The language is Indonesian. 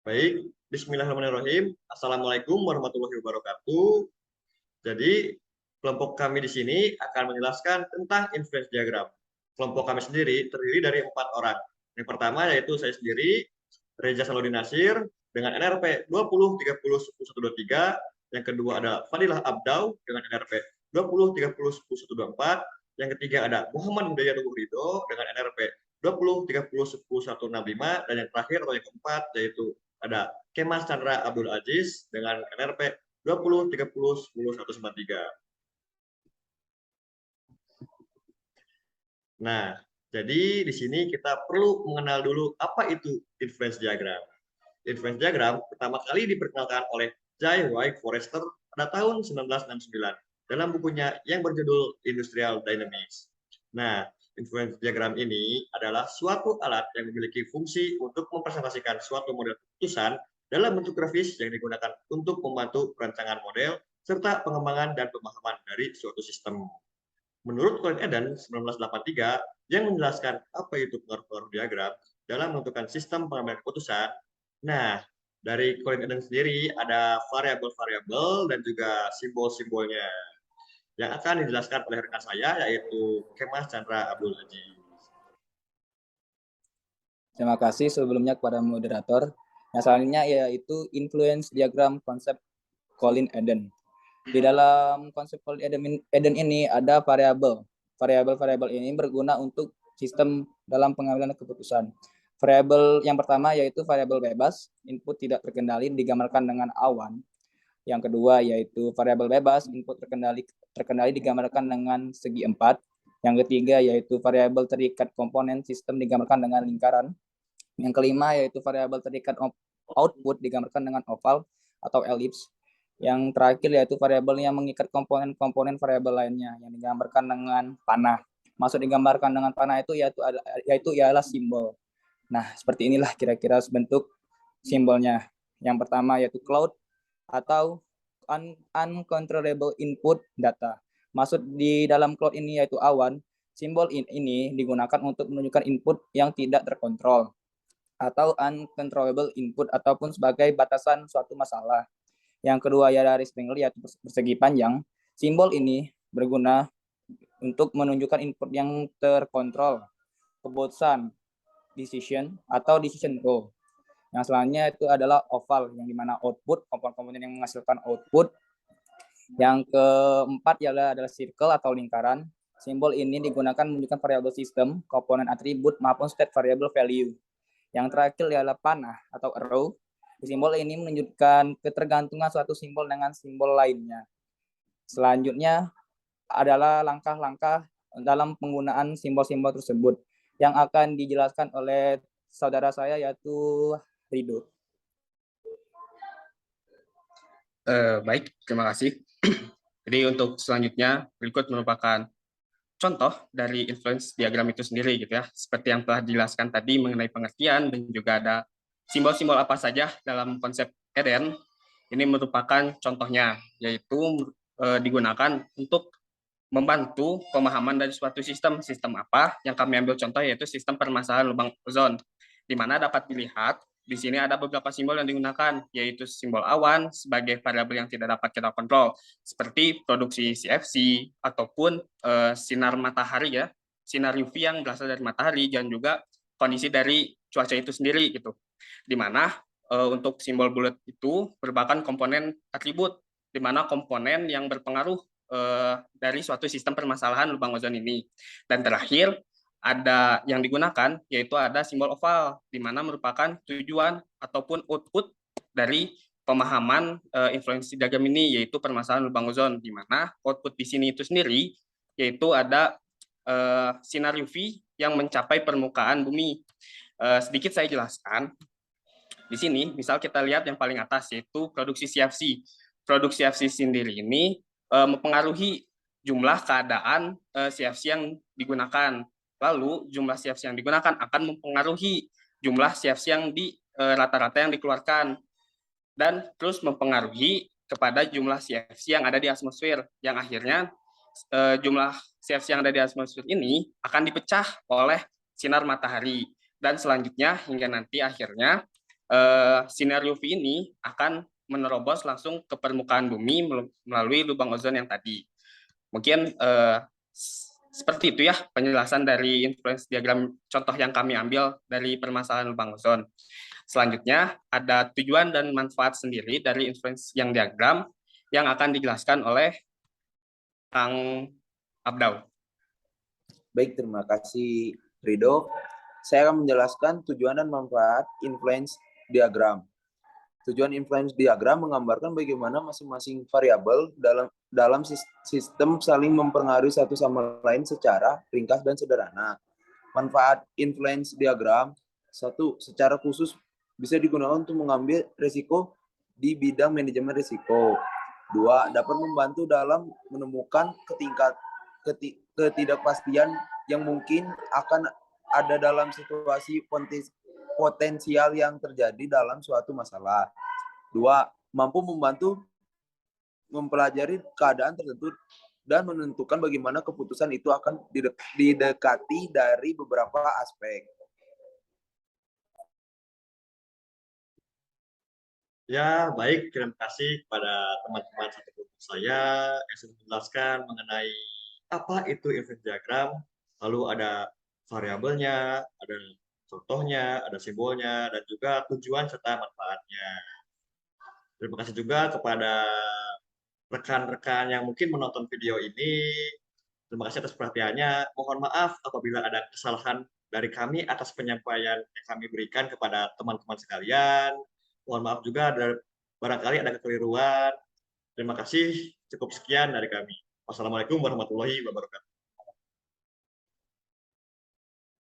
Baik, Bismillahirrahmanirrahim. Assalamualaikum warahmatullahi wabarakatuh. Jadi, kelompok kami di sini akan menjelaskan tentang influence diagram. Kelompok kami sendiri terdiri dari 4 orang. Yang pertama yaitu saya sendiri, Reza Saludin Nasir, dengan NRP 20301123. Yang kedua ada Fadilah Abdau dengan NRP 20301124. Yang ketiga ada Muhammad Hidayat Ridho dengan NRP 20301165. Dan yang terakhir atau yang keempat yaitu ada Kemas Chandra Abdul Aziz dengan NRP 2030109193. Nah, jadi di sini kita perlu mengenal dulu apa itu influence diagram. Influence diagram pertama kali diperkenalkan oleh J. Y. Forrester pada tahun 1969 dalam bukunya yang berjudul Industrial Dynamics. Nah, influence diagram ini adalah suatu alat yang memiliki fungsi untuk mempresentasikan suatu model keputusan dalam bentuk grafis yang digunakan untuk membantu perancangan model serta pengembangan dan pemahaman dari suatu sistem. Menurut Colin Eden 1983 yang menjelaskan apa itu pengaruh-pengaruh diagram dalam menentukan sistem pengambilan keputusan. Nah, dari Colin Eden sendiri ada variabel-variabel dan juga simbol-simbolnya yang akan dijelaskan oleh rekan saya yaitu Kemas Chandra Abdul Aziz. Terima kasih sebelumnya kepada moderator. Yang selanjutnya yaitu influence diagram konsep Colin Eden. Di dalam konsep Colin Eden ini ada variabel. Variabel-variabel ini berguna untuk sistem dalam pengambilan keputusan. Variabel yang pertama yaitu variabel bebas, input tidak terkendali digambarkan dengan awan. Yang kedua yaitu variabel bebas, input terkendali digambarkan dengan segi 4. Yang ketiga yaitu variabel terikat komponen sistem digambarkan dengan lingkaran. Yang kelima yaitu variabel terikat output digambarkan dengan oval atau elips. Yang terakhir yaitu variabel yang mengikat komponen-komponen variabel lainnya yang digambarkan dengan panah. Maksud digambarkan dengan panah itu yaitu ialah simbol. Nah, seperti inilah kira-kira bentuk simbolnya. Yang pertama yaitu cloud atau uncontrollable input data. Maksud di dalam cloud ini yaitu awan. Simbol ini digunakan untuk menunjukkan input yang tidak terkontrol atau uncontrollable input ataupun sebagai batasan suatu masalah. Yang kedua ya rectangle yaitu persegi panjang. Simbol ini berguna untuk menunjukkan input yang terkontrol, keputusan, decision atau decision row. Yang selanjutnya itu adalah oval yang dimana output komponen-komponen yang menghasilkan output. Yang keempat adalah circle atau lingkaran. Simbol ini digunakan menunjukkan variabel sistem, komponen atribut maupun state variable value. Yang terakhir adalah panah atau arrow. Simbol ini menunjukkan ketergantungan suatu simbol dengan simbol lainnya. Selanjutnya adalah langkah-langkah dalam penggunaan simbol-simbol tersebut yang akan dijelaskan oleh saudara saya yaitu Ridho. Baik, terima kasih. Jadi untuk selanjutnya berikut merupakan contoh dari influence diagram itu sendiri gitu ya. Seperti yang telah dijelaskan tadi mengenai pengertian dan juga ada simbol-simbol apa saja dalam konsep Eden. Ini merupakan contohnya yaitu digunakan untuk membantu pemahaman dari suatu sistem. Sistem apa? Yang kami ambil contoh yaitu sistem permasalahan lubang ozon, di mana dapat dilihat di sini ada beberapa simbol yang digunakan, yaitu simbol awan sebagai variabel yang tidak dapat kita kontrol, seperti produksi CFC ataupun sinar matahari ya, sinar UV yang berasal dari matahari dan juga kondisi dari cuaca itu sendiri gitu. Di mana untuk simbol bulat itu merupakan komponen atribut, di mana komponen yang berpengaruh dari suatu sistem permasalahan lubang ozon ini. Dan terakhir ada yang digunakan yaitu ada simbol oval, di mana merupakan tujuan ataupun output dari pemahaman influence diagram ini, yaitu permasalahan lubang ozon, di mana output di sini itu sendiri yaitu ada sinar UV yang mencapai permukaan bumi. Sedikit saya jelaskan. Di sini, misal kita lihat yang paling atas yaitu produksi CFC. Produksi CFC sendiri ini mempengaruhi jumlah keadaan CFC yang digunakan. Lalu jumlah CFC yang digunakan akan mempengaruhi jumlah CFC yang di rata-rata yang dikeluarkan dan terus mempengaruhi kepada jumlah CFC yang ada di atmosfer, yang akhirnya jumlah CFC yang ada di atmosfer ini akan dipecah oleh sinar matahari dan selanjutnya hingga nanti akhirnya sinar UV ini akan menerobos langsung ke permukaan bumi melalui lubang ozon yang tadi. Mungkin seperti itu ya penjelasan dari influence diagram contoh yang kami ambil dari permasalahan lubang ozon. Selanjutnya ada tujuan dan manfaat sendiri dari influence yang diagram yang akan dijelaskan oleh Kang Abdau. Baik, terima kasih Rido. Saya akan menjelaskan tujuan dan manfaat influence diagram. Tujuan influence diagram menggambarkan bagaimana masing-masing variabel dalam sistem saling mempengaruhi satu sama lain secara ringkas dan sederhana. Manfaat influence diagram: 1. Secara khusus bisa digunakan untuk mengambil risiko di bidang manajemen risiko. 2. Dapat membantu dalam menemukan ketidakpastian yang mungkin akan ada dalam situasi potensial yang terjadi dalam suatu masalah. 2. Mampu membantu mempelajari keadaan tertentu dan menentukan bagaimana keputusan itu akan didekati dari beberapa aspek. Ya, baik. Terima kasih kepada teman-teman satu kelompok saya yang sudah menjelaskan mengenai apa itu influence diagram, lalu ada variabelnya, ada contohnya, ada simbolnya, dan juga tujuan serta manfaatnya. Terima kasih juga kepada rekan-rekan yang mungkin menonton video ini. Terima kasih atas perhatiannya. Mohon maaf apabila ada kesalahan dari kami atas penyampaian yang kami berikan kepada teman-teman sekalian. Mohon maaf juga barangkali ada kekeliruan. Terima kasih. Cukup sekian dari kami. Wassalamualaikum warahmatullahi wabarakatuh.